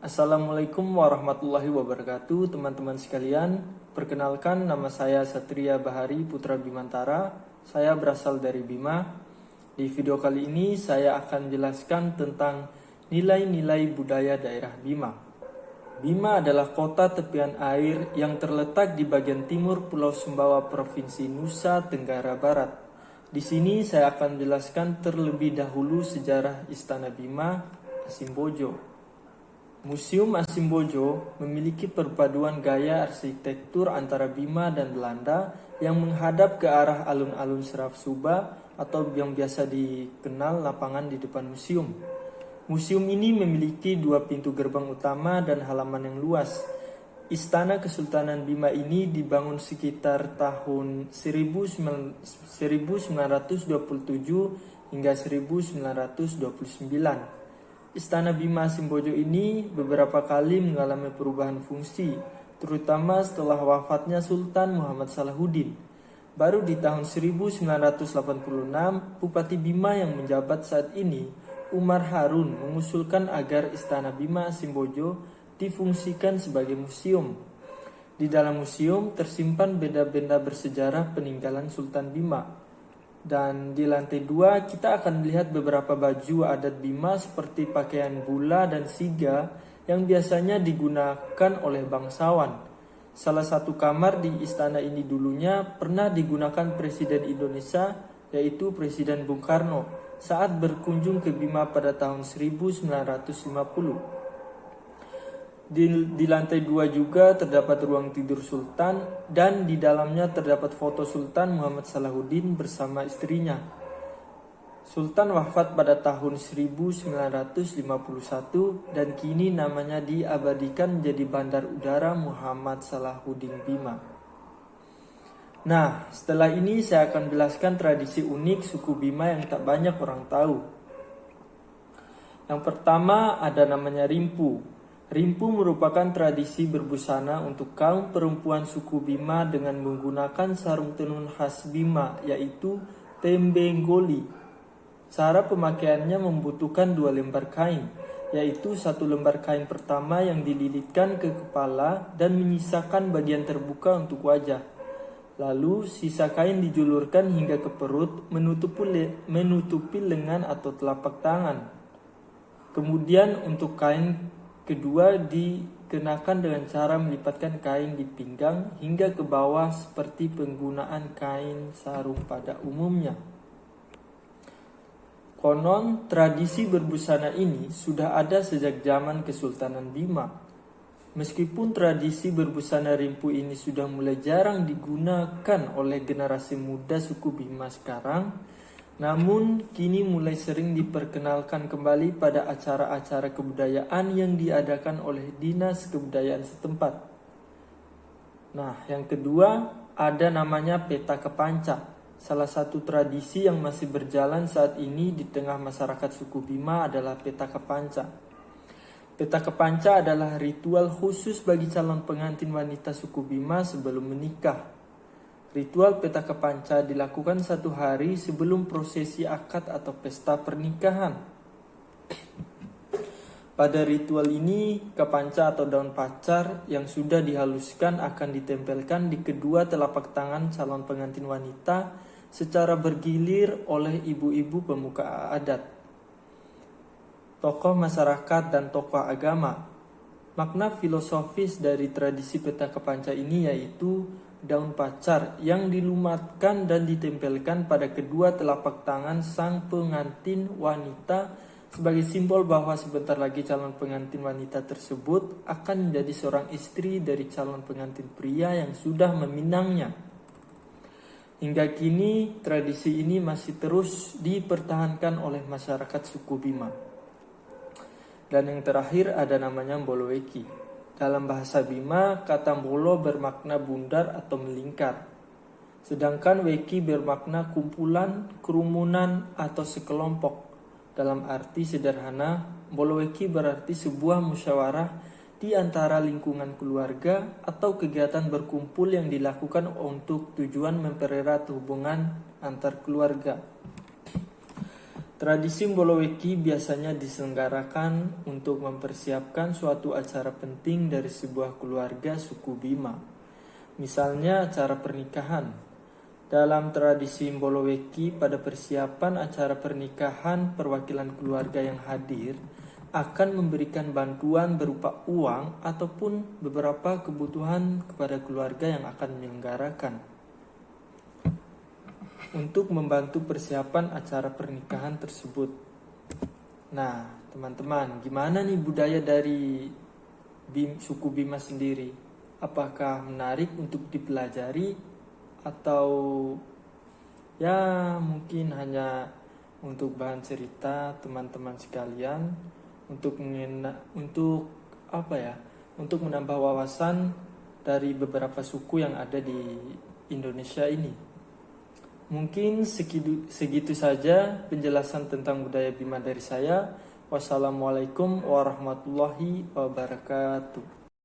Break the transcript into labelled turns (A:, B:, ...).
A: Assalamualaikum warahmatullahi wabarakatuh, teman-teman sekalian. Perkenalkan, nama saya Satria Bahari Putra Bimantara. Saya berasal dari Bima. Di video kali ini saya akan jelaskan tentang nilai-nilai budaya daerah Bima. Bima adalah kota tepian air yang terletak di bagian timur Pulau Sumbawa, Provinsi Nusa Tenggara Barat. Di sini saya akan jelaskan terlebih dahulu sejarah Istana Bima Asimbojo. Museum Asimbojo memiliki perpaduan gaya arsitektur antara Bima dan Belanda yang menghadap ke arah alun-alun Seram Suba atau yang biasa dikenal lapangan di depan museum. Museum ini memiliki 2 pintu gerbang utama dan halaman yang luas. Istana Kesultanan Bima ini dibangun sekitar tahun 1927 hingga 1929. Istana Bima Asimbojo ini beberapa kali mengalami perubahan fungsi, terutama setelah wafatnya Sultan Muhammad Salahuddin. Baru di tahun 1986, Bupati Bima yang menjabat saat ini, Umar Harun, mengusulkan agar Istana Bima Asimbojo difungsikan sebagai museum. Di dalam museum tersimpan benda-benda bersejarah peninggalan Sultan Bima. Dan di lantai 2 kita akan melihat beberapa baju adat Bima seperti pakaian bula dan siga yang biasanya digunakan oleh bangsawan. Salah satu kamar di istana ini dulunya pernah digunakan Presiden Indonesia, yaitu Presiden Bung Karno, saat berkunjung ke Bima pada tahun 1950. Di lantai 2 juga terdapat ruang tidur Sultan dan di dalamnya terdapat foto Sultan Muhammad Salahuddin bersama istrinya. Sultan wafat pada tahun 1951 dan kini namanya diabadikan menjadi Bandar Udara Muhammad Salahuddin Bima. Nah, setelah ini saya akan jelaskan tradisi unik suku Bima yang tak banyak orang tahu. Yang pertama ada namanya rimpu. Rimpu merupakan tradisi berbusana untuk kaum perempuan suku Bima dengan menggunakan sarung tenun khas Bima, yaitu tembenggoli. Cara pemakaiannya membutuhkan 2 lembar kain, yaitu 1 lembar kain pertama yang dililitkan ke kepala dan menyisakan bagian terbuka untuk wajah. Lalu sisa kain dijulurkan hingga ke perut, menutupi lengan atau telapak tangan. Kemudian untuk kain kedua dikenakan dengan cara melipatkan kain di pinggang hingga ke bawah seperti penggunaan kain sarung pada umumnya. Konon tradisi berbusana ini sudah ada sejak zaman Kesultanan Bima. Meskipun tradisi berbusana rimpu ini sudah mulai jarang digunakan oleh generasi muda suku Bima sekarang, namun kini mulai sering diperkenalkan kembali pada acara-acara kebudayaan yang diadakan oleh Dinas Kebudayaan setempat. Nah, yang kedua ada namanya Petaka Panca, salah satu tradisi yang masih berjalan saat ini di tengah masyarakat suku Bima adalah Petaka Panca. Petaka Panca adalah ritual khusus bagi calon pengantin wanita suku Bima sebelum menikah. Ritual Petaka Panca dilakukan 1 hari sebelum prosesi akad atau pesta pernikahan. Pada ritual ini, kepanca atau daun pacar yang sudah dihaluskan akan ditempelkan di kedua telapak tangan calon pengantin wanita secara bergilir oleh ibu-ibu pemuka adat, tokoh masyarakat, dan tokoh agama. Makna filosofis dari tradisi Petaka Panca ini yaitu daun pacar yang dilumatkan dan ditempelkan pada kedua telapak tangan sang pengantin wanita sebagai simbol bahwa sebentar lagi calon pengantin wanita tersebut akan menjadi seorang istri dari calon pengantin pria yang sudah meminangnya. Hingga kini tradisi ini masih terus dipertahankan oleh masyarakat suku Bima. Dan yang terakhir ada namanya Mboloweki. Dalam bahasa Bima, kata Mbolo bermakna bundar atau melingkar. Sedangkan Weki bermakna kumpulan, kerumunan, atau sekelompok. Dalam arti sederhana, Mboloweki berarti sebuah musyawarah di antara lingkungan keluarga atau kegiatan berkumpul yang dilakukan untuk tujuan mempererat hubungan antar keluarga. Tradisi Boloweki biasanya diselenggarakan untuk mempersiapkan suatu acara penting dari sebuah keluarga suku Bima. Misalnya acara pernikahan. Dalam tradisi Boloweki, pada persiapan acara pernikahan, perwakilan keluarga yang hadir akan memberikan bantuan berupa uang ataupun beberapa kebutuhan kepada keluarga yang akan menyelenggarakan untuk membantu persiapan acara pernikahan tersebut. Nah, teman-teman, gimana nih budaya dari suku Bima sendiri? Apakah menarik untuk dipelajari atau ya mungkin hanya untuk bahan cerita teman-teman sekalian untuk untuk menambah wawasan dari beberapa suku yang ada di Indonesia ini. Mungkin segitu saja penjelasan tentang budaya Bima dari saya. Wassalamualaikum warahmatullahi wabarakatuh.